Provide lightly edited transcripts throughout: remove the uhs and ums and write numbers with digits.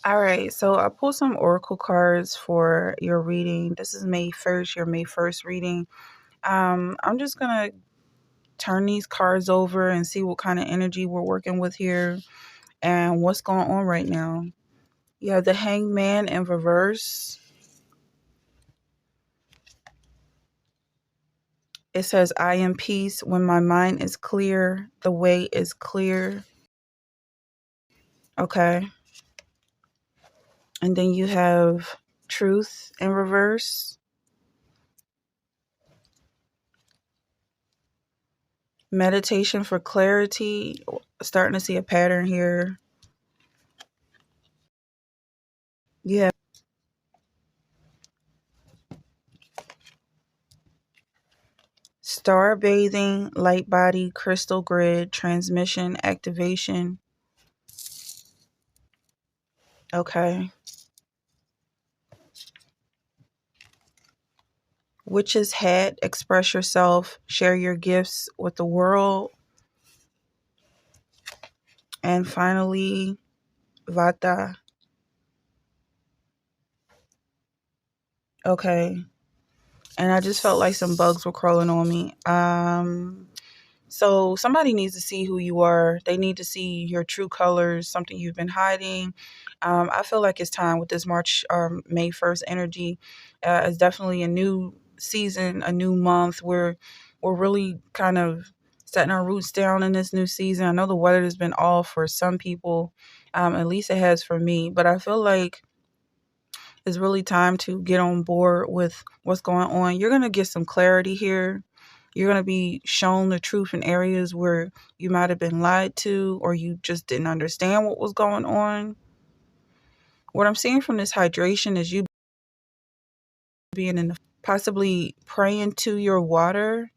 All right, so I pulled some oracle cards for your reading. This is May 1st, your May 1st reading. I'm just going to turn these cards over and see what kind of energy we're working with here and what's going on right now. You have the Hangman in reverse. It says, I am peace. When my mind is clear, the way is clear. Okay. And then you have truth in reverse. Meditation for clarity. Starting to see a pattern here. You have star bathing, light body, crystal grid, transmission, activation. Okay. Witch's hat, express yourself, share your gifts with the world. And finally, Vata. Okay. And I just felt like some bugs were crawling on me. So somebody needs to see who you are. They need to see your true colors, something you've been hiding. I feel like it's time with this May 1st energy. It's definitely a new season, a new month. We're really kind of setting our roots down in this new season. I know the weather has been off for some people, at least it has for me. But I feel like it's really time to get on board with what's going on. You're going to get some clarity here. You're going to be shown the truth in areas where you might have been lied to or you just didn't understand what was going on. What I'm seeing from this hydration is you being possibly praying to your water,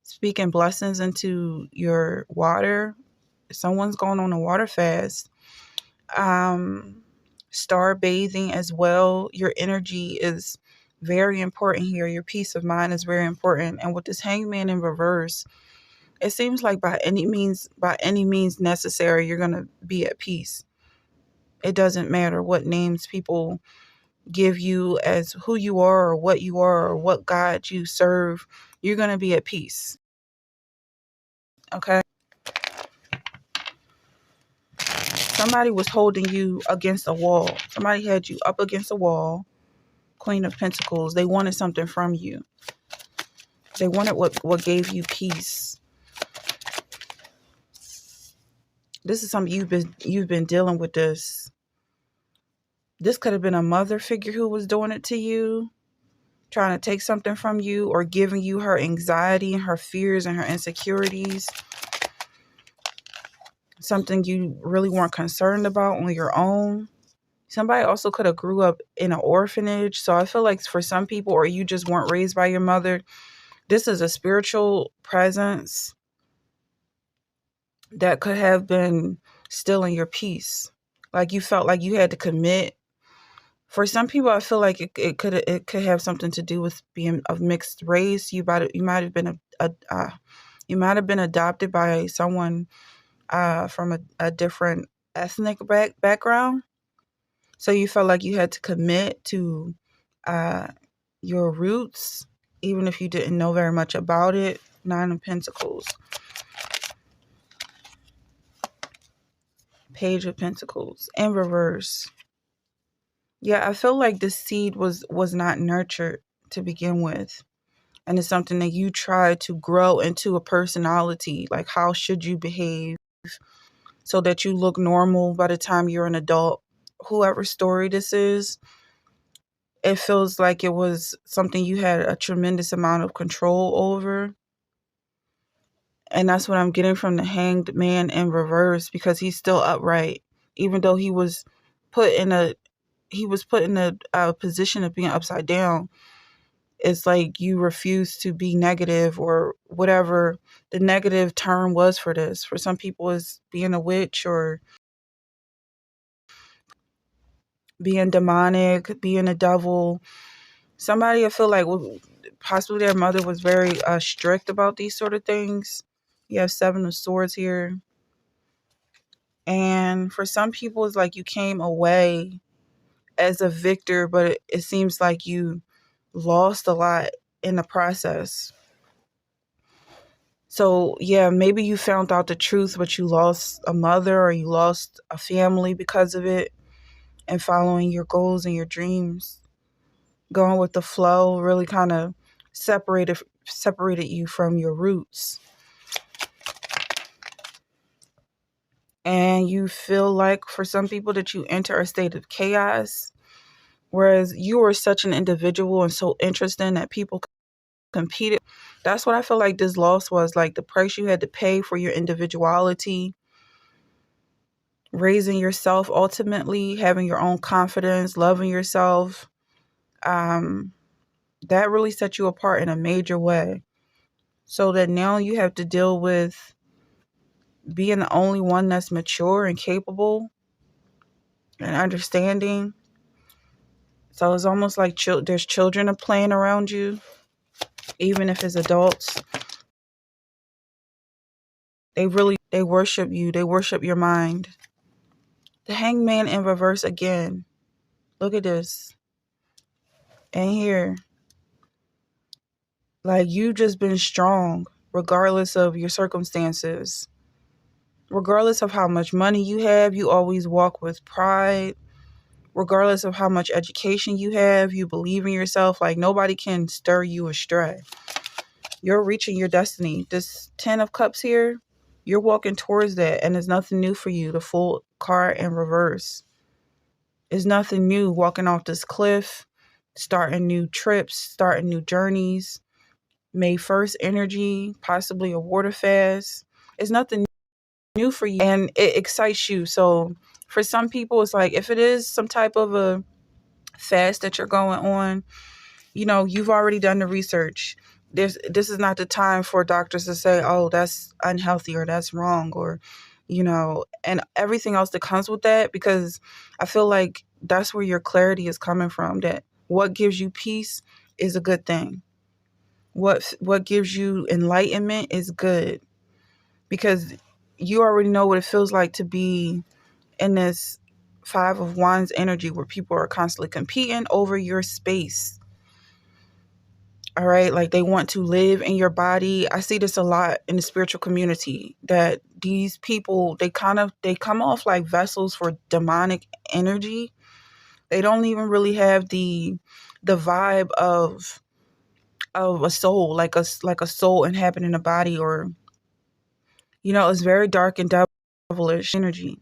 speaking blessings into your water. Someone's going on a water fast. Star bathing as well. Your energy is very important here. Your peace of mind is very important. And with this Hangman in reverse, it seems like by any means necessary, you're going to be at peace. It doesn't matter what names people give you as who you are or what God you serve. You're going to be at peace. Okay? Somebody was holding you against a wall. Somebody had you up against a wall. Queen of Pentacles. They wanted something from you. They wanted what gave you peace. This is something you've been dealing with this. This could have been a mother figure who was doing it to you, trying to take something from you or giving you her anxiety and her fears and her insecurities. Something you really weren't concerned about on your own. Somebody also could have grew up in an orphanage. So I feel like for some people, or you just weren't raised by your mother, this is a spiritual presence that could have been stealing your peace. Like you felt like you had to commit. For some people, I feel like it could have something to do with being of mixed race. You might have been you might have been adopted by someone from a different ethnic background. So you felt like you had to commit to your roots, even if you didn't know very much about it. Nine of Pentacles. Page of Pentacles in reverse. Yeah, I feel like this seed was not nurtured to begin with. And it's something that you try to grow into a personality. Like, how should you behave so that you look normal by the time you're an adult? Whoever's story this is, it feels like it was something you had a tremendous amount of control over. And that's what I'm getting from the Hanged Man in reverse, because he's still upright, even though he was put in a position of being upside down. It's like you refuse to be negative, or whatever the negative term was for this. For some people, is being a witch or being demonic, being a devil. Somebody I feel like possibly their mother was very strict about these sort of things. You have Seven of Swords here. And for some people, it's like you came away as a victor, but it seems like you lost a lot in the process. So, yeah, maybe you found out the truth, but you lost a mother or you lost a family because of it, and following your goals and your dreams. Going with the flow really kind of separated you from your roots. And you feel like for some people that you enter a state of chaos, whereas you were such an individual and so interesting that people competed. That's what I feel like this loss was, like the price you had to pay for your individuality, raising yourself, ultimately having your own confidence, loving yourself. That really set you apart in a major way. So that now you have to deal with being the only one that's mature and capable and understanding. So it's almost like there's children playing around you, even if it's adults. They worship you. They worship your mind. The Hangman in reverse again. Look at this. And here, like you just been strong, regardless of your circumstances. Regardless of how much money you have, you always walk with pride. Regardless of how much education you have, you believe in yourself. Like nobody can stir you astray. You're reaching your destiny. This 10 of Cups here, you're walking towards that, and there's nothing new for you. The full card in reverse. It's nothing new walking off this cliff, starting new trips, starting new journeys. May 1st energy, possibly a water fast. It's nothing new for you, and it excites you. So for some people, it's like if it is some type of a fast that you're going on, you've already done the research. This is not the time for doctors to say, oh, that's unhealthy or that's wrong, or and everything else that comes with that, because I feel like that's where your clarity is coming from, that what gives you peace is a good thing. What gives you enlightenment is good, because you already know what it feels like to be in this 5 of Wands energy where people are constantly competing over your space. All right. Like they want to live in your body. I see this a lot in the spiritual community, that these people, they come off like vessels for demonic energy. They don't even really have the vibe of a soul, like a soul inhabiting a body, or, it's very dark and devilish energy.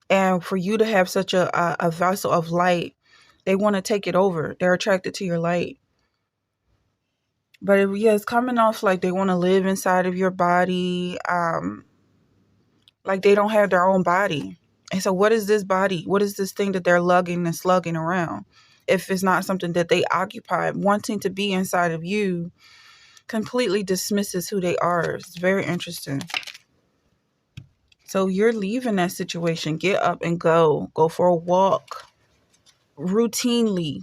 And for you to have such a vessel of light, they want to take it over. They're attracted to your light. But it's coming off like they want to live inside of your body, like they don't have their own body. And so what is this body? What is this thing that they're lugging and slugging around? If it's not something that they occupy, wanting to be inside of you completely dismisses who they are. It's very interesting. So you're leaving that situation. Get up and go. Go for a walk routinely.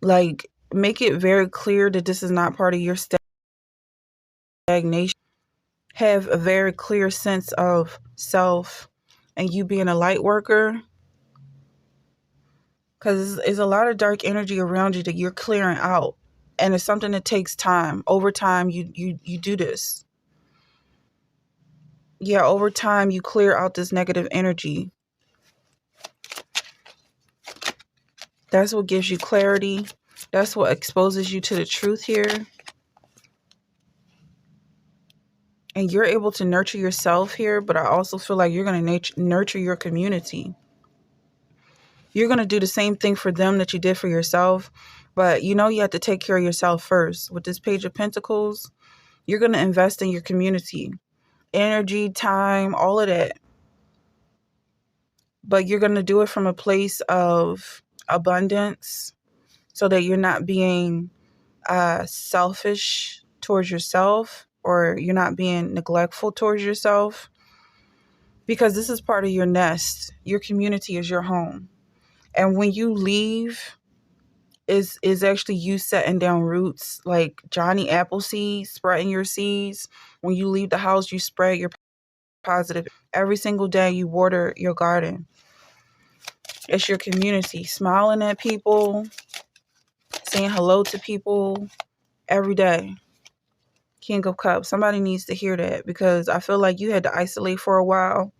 Like, make it very clear that this is not part of your stagnation. Have a very clear sense of self, and you being a light worker, because there's a lot of dark energy around you that you're clearing out, and it's something that takes time. Over time, you do this. Yeah, over time, you clear out this negative energy. That's what gives you clarity. That's what exposes you to the truth here. And you're able to nurture yourself here, but I also feel like you're going to nurture your community. You're going to do the same thing for them that you did for yourself, but you have to take care of yourself first. With this Page of Pentacles, you're going to invest in your community. Energy, time, all of that. But you're going to do it from a place of abundance, so that you're not being selfish towards yourself, or you're not being neglectful towards yourself, because this is part of your nest. Your community is your home. And when you leave, is actually you setting down roots, like Johnny Appleseed, spreading your seeds. When you leave the house, you spread your positive. Every single day you water your garden. It's your community. Smiling at people, saying hello to people every day. King of Cups. Somebody needs to hear that, because I feel like you had to isolate for a while.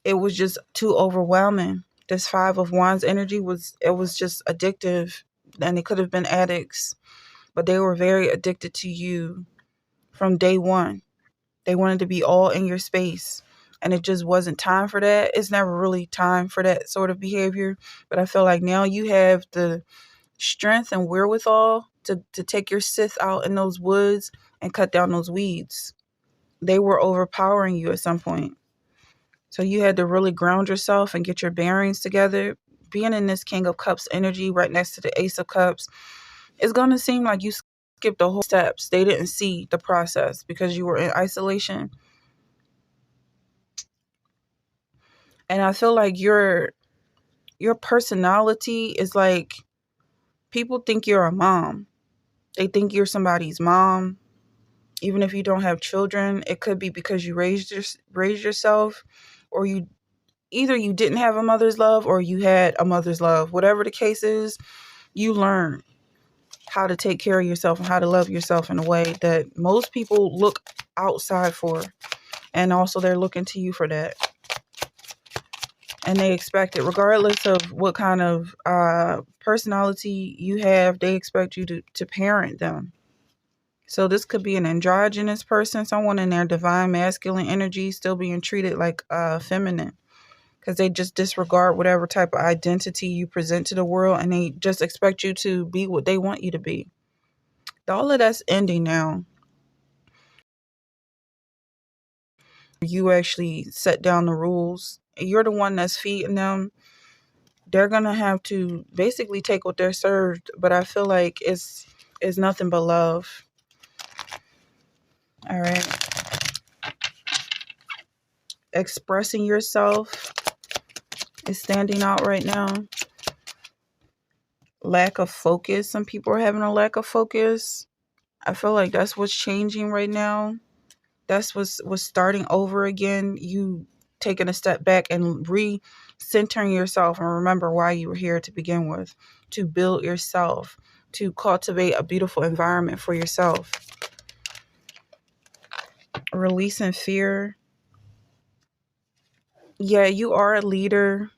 It was just too overwhelming. This Five of Wands energy was just addictive, and it could have been addicts, but they were very addicted to you from day one. They wanted to be all in your space, and it just wasn't time for that. It's never really time for that sort of behavior, but I feel like now you have the strength and wherewithal to take your Sith out in those woods and cut down those weeds. They were overpowering you at some point. So you had to really ground yourself and get your bearings together. Being in this King of Cups energy right next to the Ace of Cups, it's going to seem like you skipped the whole steps. They didn't see the process because you were in isolation. And I feel like your personality is like, people think you're a mom. They think you're somebody's mom. Even if you don't have children, it could be because you raised yourself, or you didn't have a mother's love, or you had a mother's love. Whatever the case is, you learn how to take care of yourself and how to love yourself in a way that most people look outside for. And also they're looking to you for that. And they expect it, regardless of what kind of personality you have, they expect you to parent them. So this could be an androgynous person, someone in their divine masculine energy still being treated like feminine, because they just disregard whatever type of identity you present to the world, and they just expect you to be what they want you to be. All of that's ending now. You actually set down the rules. You're the one that's feeding them. They're going to have to basically take what they're served, but I feel like it's nothing but love. All right. Expressing yourself is standing out right now. Lack of focus. Some people are having a lack of focus. I feel like that's what's changing right now. That's what's starting over again. You taking a step back and re-centering yourself, and remember why you were here to begin with. To build yourself. To cultivate a beautiful environment for yourself. Releasing fear. Yeah, you are a leader.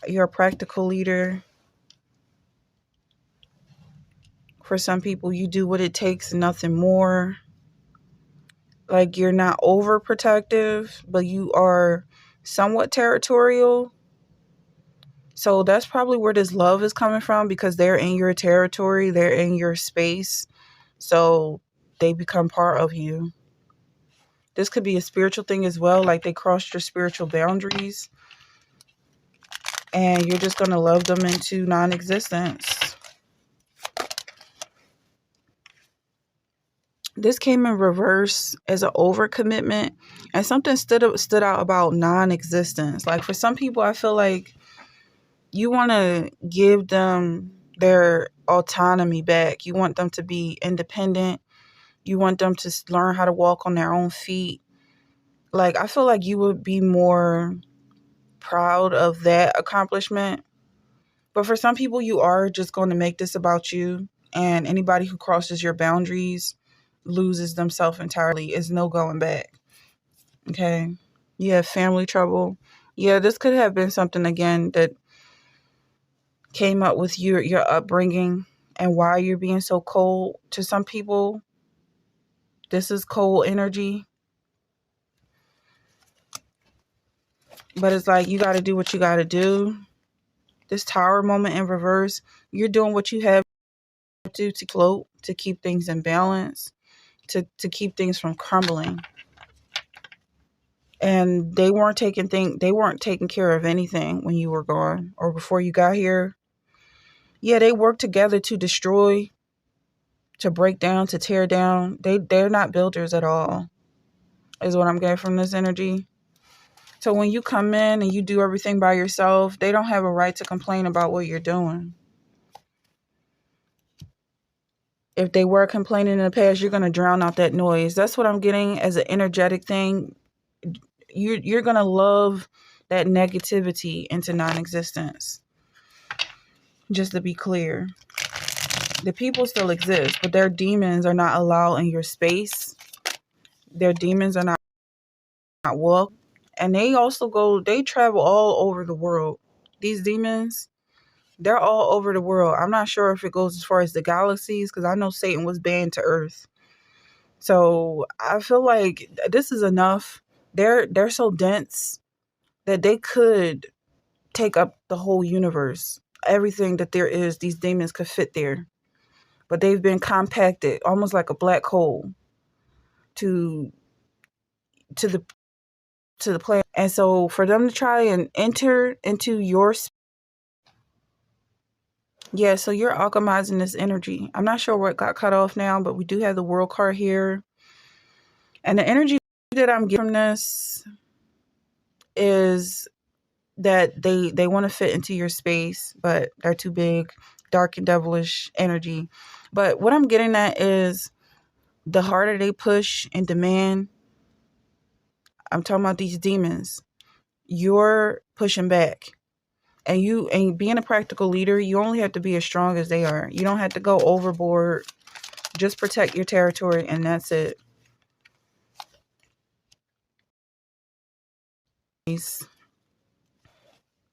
You're a practical leader. For some people, you do what it takes, nothing more. Like, you're not overprotective, but you are somewhat territorial. So that's probably where this love is coming from, because they're in your territory, they're in your space. So they become part of you. This could be a spiritual thing as well, like they crossed your spiritual boundaries, and you're just going to love them into non-existence. This came in reverse as an overcommitment, and something stood out about non-existence. Like, for some people, I feel like you want to give them their autonomy back. You want them to be independent. You want them to learn how to walk on their own feet. Like, I feel like you would be more proud of that accomplishment. But for some people, you are just going to make this about you. And anybody who crosses your boundaries loses themselves entirely. It's no going back. Okay? You have family trouble. Yeah, this could have been something, again, that came up with your upbringing and why you're being so cold to some people. This is cold energy. But it's like, you got to do what you got to do. This Tower moment in reverse, you're doing what you have to float, to keep things in balance, to keep things from crumbling. And they weren't taking care of anything when you were gone or before you got here. Yeah, they worked together to destroy, to break down, to tear down. They're not builders at all, is what I'm getting from this energy. So when you come in and you do everything by yourself, they don't have a right to complain about what you're doing. If they were complaining in the past, you're going to drown out that noise. That's what I'm getting as an energetic thing. You're going to love that negativity into non-existence. Just to be clear, the people still exist, but their demons are not allowed in your space. Their demons are not welcome. And they travel all over the world. These demons, they're all over the world. I'm not sure if it goes as far as the galaxies, because I know Satan was banned to Earth. So I feel like this is enough. They're so dense that they could take up the whole universe. Everything that there is, these demons could fit there. But they've been compacted, almost like a black hole, to the planet. And so for them to try and enter into your so you're alchemizing this energy. I'm not sure what got cut off now, but we do have the world card here. And the energy that I'm getting from this is that they want to fit into your space, but they're too big, dark and devilish energy. But what I'm getting at is the harder they push and demand, I'm talking about these demons, you're pushing back. And being a practical leader, you only have to be as strong as they are. You don't have to go overboard. Just protect your territory, and that's it.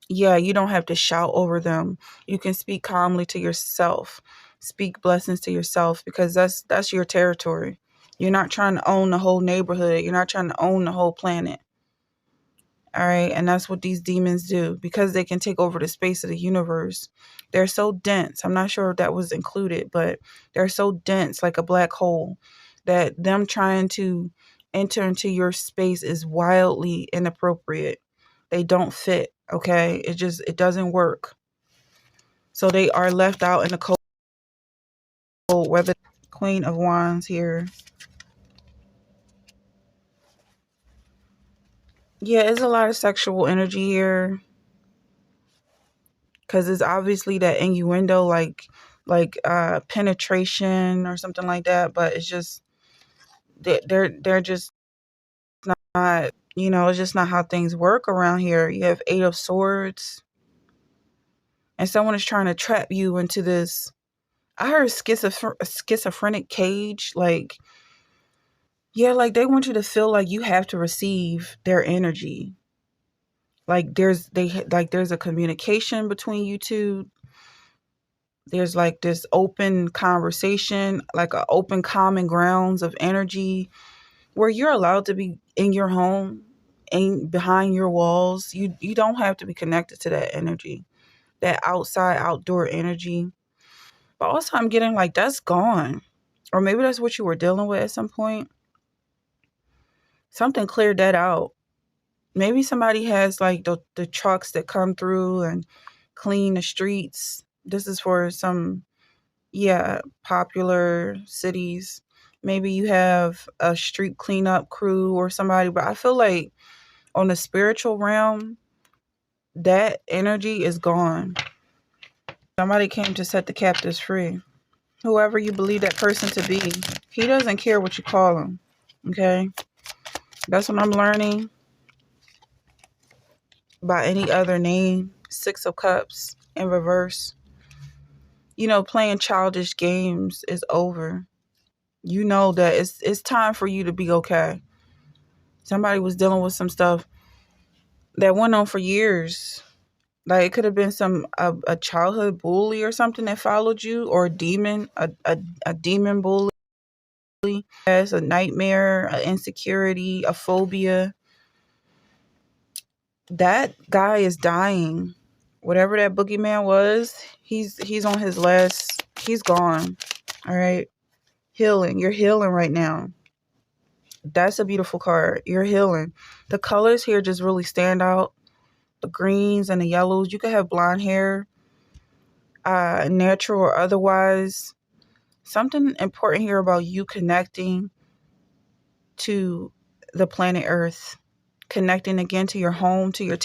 Yeah, you don't have to shout over them. You can speak calmly to yourself. Speak blessings to yourself, because that's your territory. You're not trying to own the whole neighborhood. You're not trying to own the whole planet. All right. And that's what these demons do, because they can take over the space of the universe. They're so dense. I'm not sure if that was included, but they're so dense, like a black hole, that them trying to enter into your space is wildly inappropriate. They don't fit. Okay. It doesn't work. So they are left out in the cold weather. Queen of Wands here. Yeah, it's a lot of sexual energy here, because it's obviously that innuendo, like penetration or something like that. But it's just they're just not, it's just not how things work around here. You have 8 of Swords, and someone is trying to trap you into this. I heard schizophrenic cage. Like, yeah, like they want you to feel like you have to receive their energy. Like there's a communication between you two. There's like this open conversation, like an open common grounds of energy, where you're allowed to be in your home and behind your walls. You don't have to be connected to that energy, that outdoor energy. But also I'm getting like that's gone. Or maybe that's what you were dealing with at some point. Something cleared that out. Maybe somebody has like the trucks that come through and clean the streets. This is for some, popular cities. Maybe you have a street cleanup crew or somebody, but I feel like on the spiritual realm, that energy is gone. Somebody came to set the captives free. Whoever you believe that person to be, he doesn't care what you call him. Okay? That's what I'm learning. By any other name. 6 of Cups in reverse. Playing childish games is over. You know that it's time for you to be okay. Somebody was dealing with some stuff that went on for years. Like it could have been a childhood bully or something that followed you, or a demon, a demon bully. Yes, a nightmare, an insecurity, a phobia. That guy is dying. Whatever that boogeyman was, he's on his last. He's gone. All right, healing. You're healing right now. That's a beautiful card. You're healing. The colors here just really stand out. The greens and the yellows. You could have blonde hair, natural or otherwise. Something important here about you connecting to the planet Earth, connecting again to your home, to your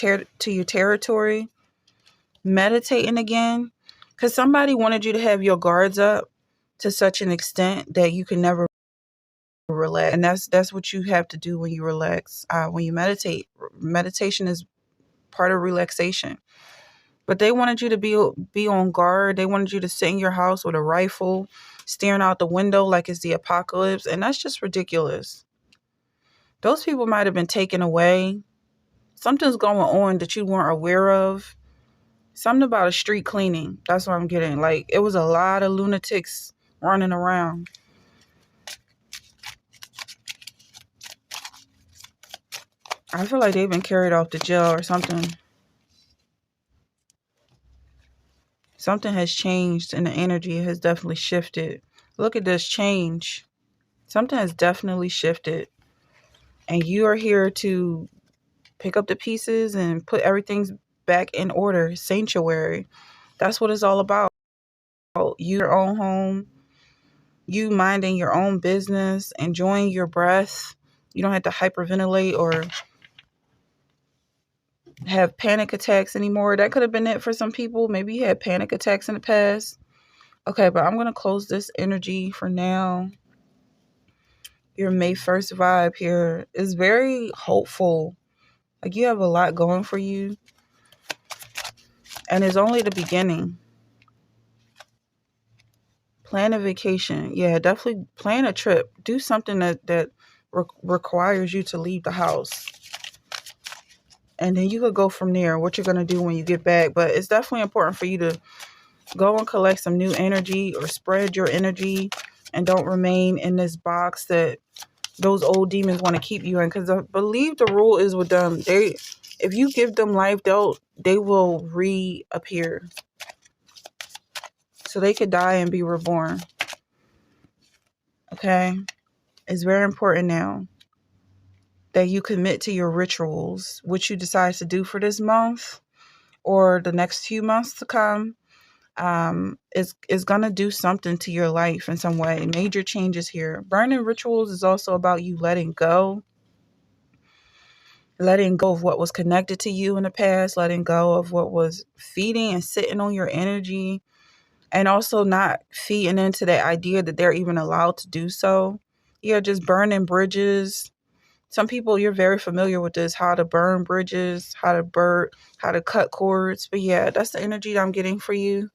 territory, meditating again, because somebody wanted you to have your guards up, to such an extent that you can never relax. And that's what you have to do when you relax. When you meditate, meditation is part of relaxation. But they wanted you to be on guard. They wanted you to sit in your house with a rifle, staring out the window like it's the apocalypse. And that's just ridiculous. Those people might have been taken away. Something's going on that you weren't aware of. Something about a street cleaning. That's what I'm getting. Like, it was a lot of lunatics running around. I feel like they've been carried off to jail or something. Something has changed and the energy has definitely shifted. Look at this change. Something has definitely shifted. And you are here to pick up the pieces and put everything back in order. Sanctuary. That's what it's all about. Your own home, you minding your own business, enjoying your breath. You don't have to hyperventilate or have panic attacks anymore. That could have been it for some people. Maybe you had panic attacks in the past. Okay, but I'm going to close this energy for now. Your May 1st vibe here is very hopeful. Like, you have a lot going for you. And it's only the beginning. Plan a vacation. Yeah, definitely plan a trip. Do something that requires you to leave the house. And then you could go from there, what you're going to do when you get back. But it's definitely important for you to go and collect some new energy or spread your energy and don't remain in this box that those old demons want to keep you in. Because I believe the rule is with them. If you give them life, they will reappear. So they could die and be reborn. Okay? It's very important now that you commit to your rituals, which you decide to do for this month or the next few months to come. Is going to do something to your life in some way. Major changes here. Burning rituals is also about you letting go of what was connected to you in the past, letting go of what was feeding and sitting on your energy, and also not feeding into that idea that they're even allowed to do so. Yeah, just burning bridges. Some people, you're very familiar with this, how to burn bridges, how to cut cords. But yeah, that's the energy that I'm getting for you.